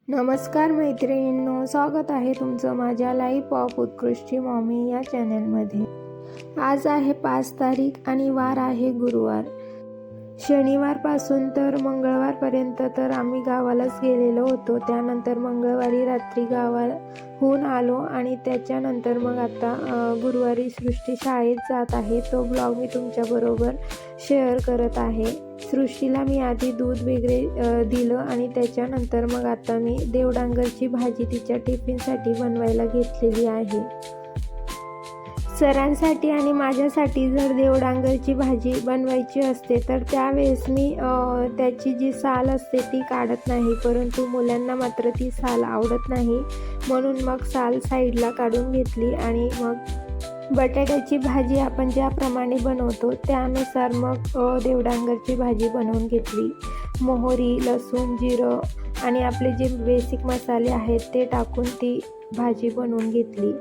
नमस्कार मैत्रिणींनो, स्वागत आहे तुमचं माझ्या लाईफ ऑफ उत्कृष्टी मॉमी या चॅनलमध्ये। आज आहे 5 तारीख आणि वार आहे गुरुवार। शनिवारपासून तर मंगळवारपर्यंत तर आम्ही गावालाच गेलेलो होतो। त्यानंतर मंगळवारी रात्री गावाहून आलो आणि त्याच्यानंतर मग आता गुरुवारी सृष्टी शाळेत जात आहे। तो ब्लॉग मी तुमच्याबरोबर शेअर करत आहे। सृष्टीला मी आधी दूध वगैरे दिलं आणि त्याच्यानंतर मग आता मी देवडांगरची भाजी तिच्या टिफिनसाठी बनवायला घेतलेली आहे। सरांसाठी आणि माझ्यासाठी जर देवडांगरची भाजी बनवायची असते तर त्यावेळेस मी त्याची जी साल असते ती काढत नाही, परंतु मुलांना मात्र ती साल आवडत नाही, म्हणून मग साल साईडला काढून घेतली आणि मग बटाट्याची भाजी आपण ज्याप्रमाणे बनवतो त्यानुसार मग देवडांगरची भाजी बनवून घेतली। मोहरी, लसूण, जिरं आणि आपले जे बेसिक मसाले आहेत ते टाकून ती भाजी बनवून घेतली।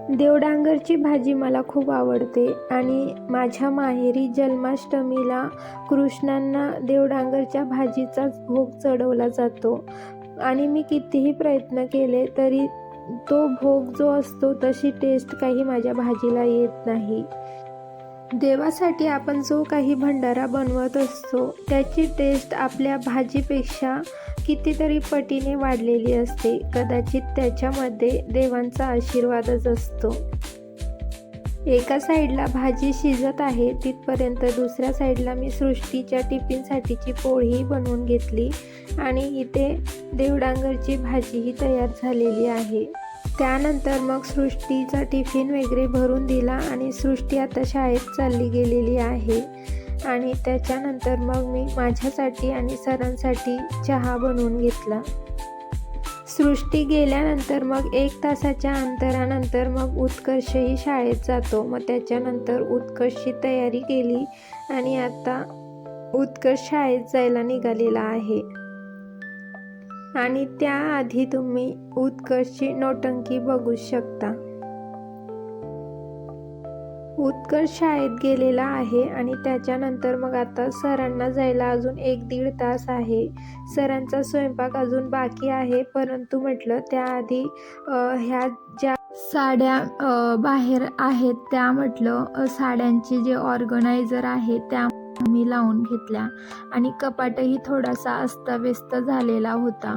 देवडांगरची भाजी मला खूप आवडते आणि माझ्या माहेरी जन्माष्टमीला कृष्णांना देवडांगरच्या भाजीचाच भोग चढवला जातो आणि मी कितीही प्रयत्न केले तरी तो भोग जो असतो तशी टेस्ट काही माझ्या भाजीला येत नाही। देवासाठी आपण जो काही भंडारा बनवत असतो त्याची टेस्ट आपल्या भाजीपेक्षा कितीतरी पटीने वाढलेली असते। कदाचित त्याच्यामध्ये देवांचा आशीर्वादच असतो। एका साईडला भाजी शिजत आहे तिथपर्यंत दुसऱ्या साईडला मी सृष्टीच्या टिफिनसाठीची पोळीही बनवून घेतली आणि इथे देवडांगरची भाजीही तयार झालेली आहे। त्यानंतर मग सृष्टीचा टिफिन वगैरे भरून दिला आणि सृष्टी आता शाळेत चालली गेलेली आहे आणि त्याच्यानंतर मग मी माझ्यासाठी आणि सरांसाठी चहा बनवून घेतला। सृष्टी गेल्यानंतर मग 1 तासाच्या अंतरानंतर मग उत्कर्षही शाळेत जातो। मग त्याच्यानंतर उत्कर्षची तयारी केली आणि आता उत्कर्ष शाळेत जायला निघालेला आहे आणि त्याआधी तुम्ही उत्कर्षची नौटंकी बघू शकता। उत्कर्ष शाळेत गेलेला आहे आणि त्याच्यानंतर मग आता सरांना जायला अजून 1-1.5 तास आहे। सरांचा स्वयंपाक अजून बाकी आहे, परंतु म्हटलं त्याआधी ह्या ज्या साड्या बाहेर आहेत त्या म्हटलं साड्यांचे जे ऑर्गनायझर आहे त्या मी लावून घेतल्या आणि कपाटही थोडासा अस्ताव्यस्त झालेला होता।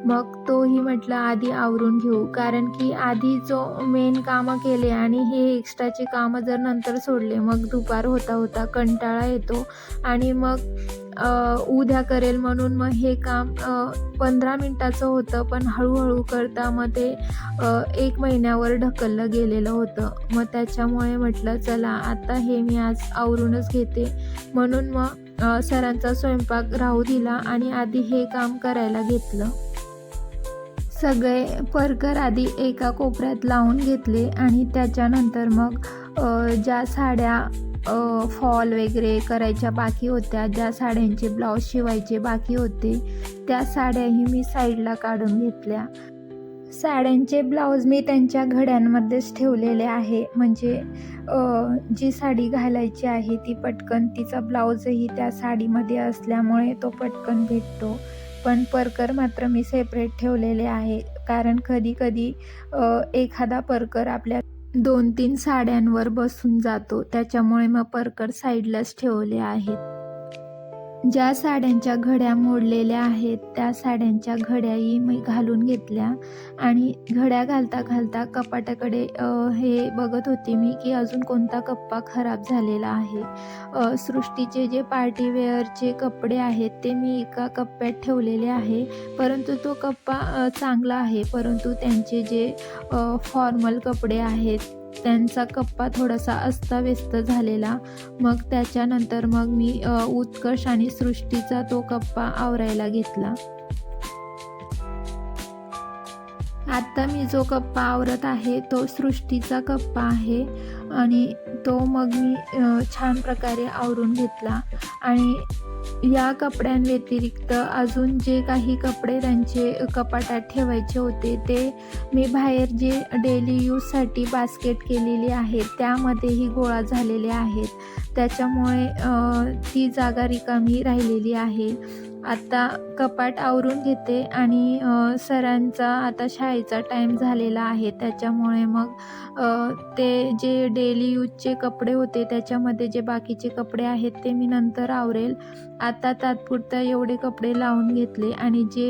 मग तोही म्हटलं आधी आवरून घेऊ, कारण की आधी जो मेन कामं केले आणि हे एक्स्ट्राचे कामं जर नंतर सोडले मग दुपार होता होता कंटाळा येतो आणि मग उद्या करेल म्हणून मग हे काम 15 मिनिटाचं होतं, पण हळूहळू करता मग ते 1 महिन्यावर ढकललं गेलेलं होतं। मग त्याच्यामुळे म्हटलं चला आता हे मी आज आवरूनच घेते, म्हणून मग सरांचा स्वयंपाक राहू दिला आणि आधी हे काम करायला घेतलं। सगळे परकर आधी एका कोपऱ्यात लावून घेतले आणि त्याच्यानंतर मग ज्या साड्या फॉल वगैरे करायच्या बाकी होत्या, ज्या साड्यांचे ब्लाऊज शिवायचे बाकी होते त्या साड्याही मी साईडला काढून घेतल्या। साड्यांचे ब्लाऊज मी त्यांच्या घड्यांमध्येच ठेवलेले आहे, म्हणजे जी साडी घालायची आहे ती पटकन तिचा ब्लाऊजही त्या साडीमध्ये असल्यामुळे तो पटकन भेटतो, पण परकर मात्र मी सेपरेट ठेवलेले आहे, कारण कधी कधी एखादा परकर आपल्या 2-3 साड्यांवर बसून जातो, त्याच्यामुळे मग परकर साईडलाच ठेवले आहेत। ज्या साड्यांच्या घड्या मोडलेल्या आहेत त्या साड्यांच्या घड्याही मी घालून घेतल्या आणि घड्या घालता घालता कपाटाकडे हे बघत होते मी की अजून कोणता कप्पा खराब झालेला आहे। सृष्टीचे जे पार्टीवेअरचे कपडे आहेत ते मी एका कप्प्यात ठेवलेले आहे, परंतु तो कप्पा चांगला आहे, परंतु त्यांचे जे फॉर्मल कपडे आहेत त्यांचा कप्पा थोडासा अस्ताव्यस्त झालेला। मग त्याच्यानंतर मग मी उत्कर्ष आणि सृष्टीचा तो कप्पा आवरायला घेतला। आता मी जो कप्पा आवरत आहे तो सृष्टीचा कप्पा आहे आणि तो मग मी छान प्रकारे आवरून घेतला आणि या कपड्यांव्यतिरिक्त अजून जे काही कपडे त्यांचे कपाटात ठेवायचे होते ते मी बाहेर जे डेली यूजसाठी बास्केट केलेली आहे त्यामध्येही गोळा झालेले आहेत, त्याच्यामुळे ती जागा रिकामी राहिलेली आहे। आता कपाट आवरून घेते आणि सरांचा आता शाळेचा टाईम झालेला आहे, त्याच्यामुळे मग ते जे डेली यूजचे कपडे होते त्याच्यामध्ये जे बाकीचे कपडे आहेत ते मी नंतर आवरेल. आता तात्पुरता एवढे कपडे लावून घेतले आणि जे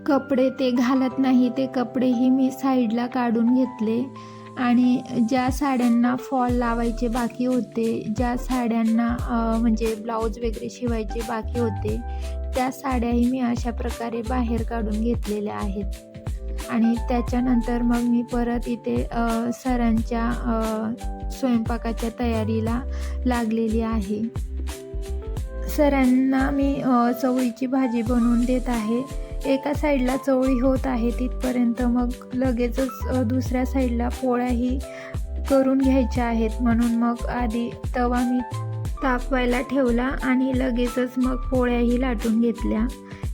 कपडे ते घालत नाही ते कपडेही मी साईडला काढून घेतले. आणि ज्या साड्यांना फॉल लावायचे बाकी होते, ज्या साड्यांना म्हणजे ब्लाऊज वगैरे शिवायचे बाकी होते, त्या साड्याही मी अशा प्रकारे बाहेर काढून घेतलेल्या आहेत. आणि त्याच्यानंतर मग मी परत इथे सरांच्या स्वयंपाकाच्या तयारीला लागलेली आहे. सरांना मी चवळीची भाजी बनवून देत आहे. एका साईडला चवळी होत आहे तिथपर्यंत मग लगेचच दुसऱ्या साईडला पोळ्याही करून घ्यायच्या आहेत, म्हणून मग आधी तवा मी तापवायला ठेवला आणि लगेचच मग पोळ्याही लाटून घेतल्या.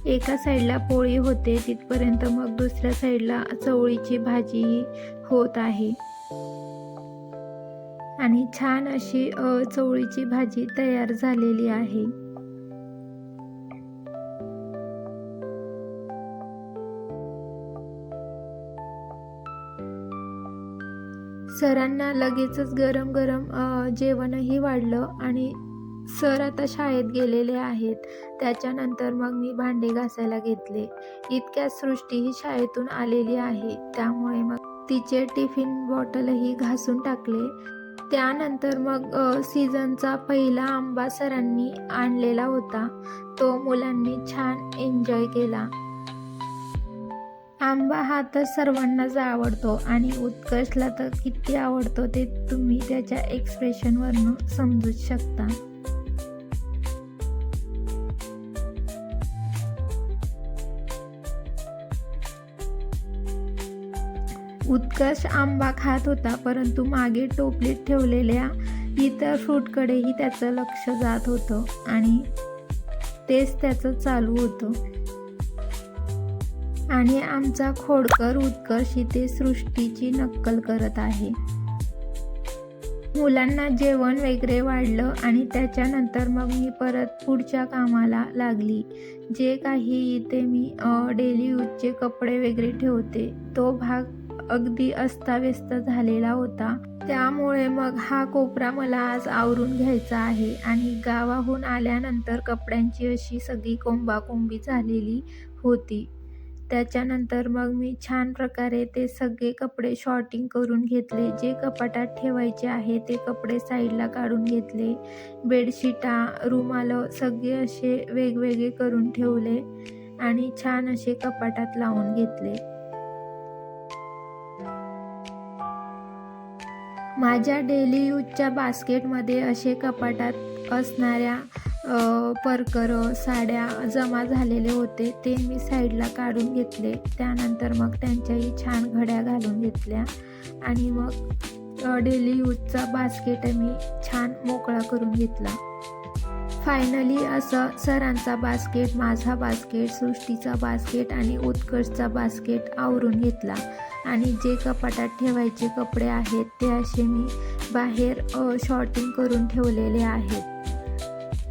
एका साईडला पोळी होते तिथपर्यंत मग दुसऱ्या साईडला चवळीची भाजी होत आहे. आणि छान अशी चवळीची भाजी तयार झालेली आहे. सरांना लगेचच गरम गरम जेवणही वाढलं आणि सर आता शाळेत गेलेले आहेत. त्याच्यानंतर मग मी भांडे घासायला घेतले. इतक्यात सृष्टी ही शाळेतून आलेली आहे, त्यामुळे मग तिचे टिफिन बॉटलही घासून टाकले. त्यानंतर मग सीझनचा पहिला आंबा सरांनी आणलेला होता, तो मुलांनी छान एन्जॉय केला. आंबा हा तर सर्वांनाच आवडतो आणि उत्कर्षला तर किती आवडतो ते तुम्ही त्याच्या एक्सप्रेशनवरून समजूच शकता. उत्कर्ष आंबा खात होता, परंतु मागे टोपलीत ठेवलेल्या इतर फ्रूटकडेही त्याचं लक्ष जात होतं आणि तेच त्याचं चालू होतं. आणि आमचा खोडकर उत्कर्ष इथे सृष्टीची नक्कल करत आहे. मुलांना जेवण वगैरे वाढलं आणि त्याच्यानंतर मग मी परत पुढच्या कामाला लागली. जे काही इथे मी डेली यूजचे कपडे वगैरे ठेवते तो भाग अगदी अस्ताव्यस्त झालेला होता, त्यामुळे मग हा कोपरा मला आज आवरून घ्यायचा आहे. आणि गावाहून आल्यानंतर कपड्यांची अशी सगळी कोंबाकोंबी झालेली होती. त्याच्यानंतर मग मी छान प्रकारे ते सगळे कपडे शॉर्टिंग करून घेतले. जे कपाटात ठेवायचे आहे ते कपडे साईडला काढून घेतले. बेडशिटा, रुमालं सगळे असे वेगवेगळे करून ठेवले आणि छान असे कपाटात लावून घेतले. माझ्या डेली यूजच्या बास्केटमध्ये असे कपाटात असणाऱ्या परकर साड्या जमा झालेले होते, ते मी साईडला काढून घेतले. त्यानंतर मग त्यांच्याही छान घड्या घालून घेतल्या आणि मग डेली यूजचा बास्केट मी छान मोकळा करून घेतला. फायनली असं सरांचा बास्केट, माझा बास्केट, सृष्टीचा बास्केट आणि उत्कर्षचा बास्केट आवरून घेतला. आणि जे कपाटात ठेवायचे कपडे आहेत ते असे मी बाहेर शॉर्टिंग करून ठेवलेले आहेत.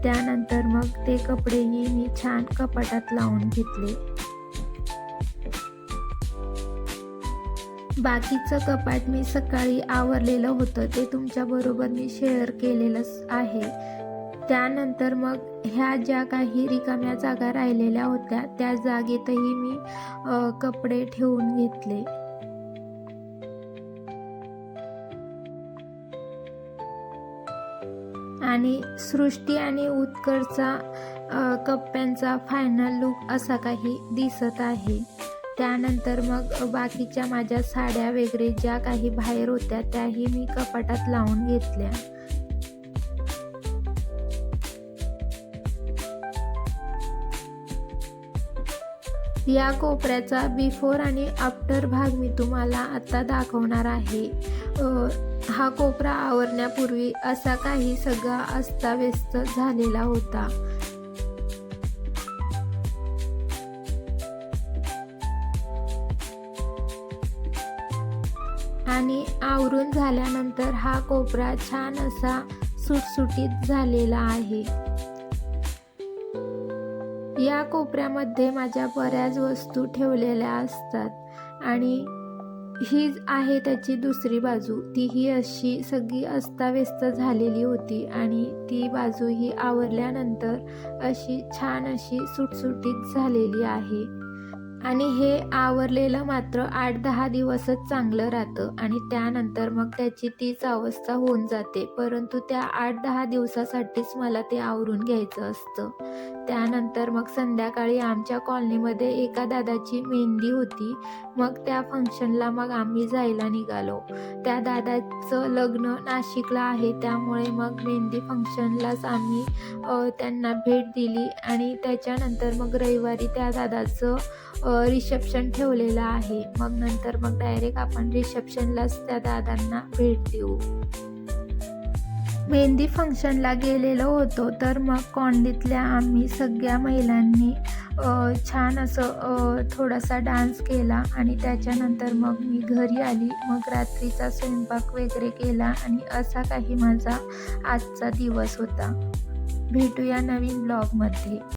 त्यानंतर मग ते कपडेही मी छान कपाटात लावून घेतले. बाकीचं कपाट मी सकाळी आवरलेलं होतं, ते तुमच्याबरोबर मी शेअर केलेलंच आहे. त्यानंतर मग ह्या ज्या काही रिकाम्या जागा राहिलेल्या होत्या त्या जागेतही मी कपडे ठेवून घेतले. आणि सृष्टी आणि उत्कर्षचा कप्प्यांचा फायनल लुक असा काही दिसत आहे. त्यानंतर मग बाकीच्या माझ्या साड्या वगैरे ज्या काही बाहेर होत्या त्याही मी कपाटात लावून घेतल्या. या कोपऱ्याचा बिफोर आणि आफ्टर भाग मी तुम्हाला आता दाखवणार आहे. हा कोपरा आवरण्यापूर्वी असा काही सगळा अस्ताव्यस्त झालेला होता. आणि आवरून झाल्यानंतर हा कोपरा छान असा सुटसुटीत झालेला आहे. या कोपऱ्यामध्ये माझ्या बऱ्याच वस्तू ठेवलेल्या असतात आणि ही आहे त्याची दुसरी बाजू. तीही अशी सगळी अस्ताव्यस्त झालेली होती आणि ती बाजूही आवरल्यानंतर अशी छान अशी सुटसुटीत झालेली आहे. आणि हे आवरलेलं मात्र 8-10 दिवसच चांगलं राहतं आणि त्यानंतर मग त्याची तीच अवस्था होऊन जाते. परंतु त्या 8-10 दिवसासाठीच मला ते आवरून घ्यायचं असतं. त्यानंतर मग संध्याकाळी आमच्या कॉलनीमध्ये एका दादाची मेहंदी होती. मग त्या फंक्शनला मग आम्ही जायला निघालो. त्या दादाचं लग्न नाशिकला आहे, त्यामुळे मग मेहंदी फंक्शनलाच आम्ही त्यांना भेट दिली आणि त्याच्यानंतर मग रविवारी त्या दादाचं रिसेप्शन ठेवलेलं आहे. मग नंतर मग डायरेक्ट आपण रिसेप्शनलाच त्या दादांना भेट देऊ. मेहंदी फंक्शनला गेलेलो होतो, तर मग कॉलनीतल्या आम्ही सगळ्या महिलांनी छान असं थोडासा डान्स केला आणि त्याच्यानंतर मग मी घरी आली. मग रात्रीचा स्वयंपाक वगैरे केला आणि असा काही माझा आजचा दिवस होता. भेटूया नवीन ब्लॉगमध्ये.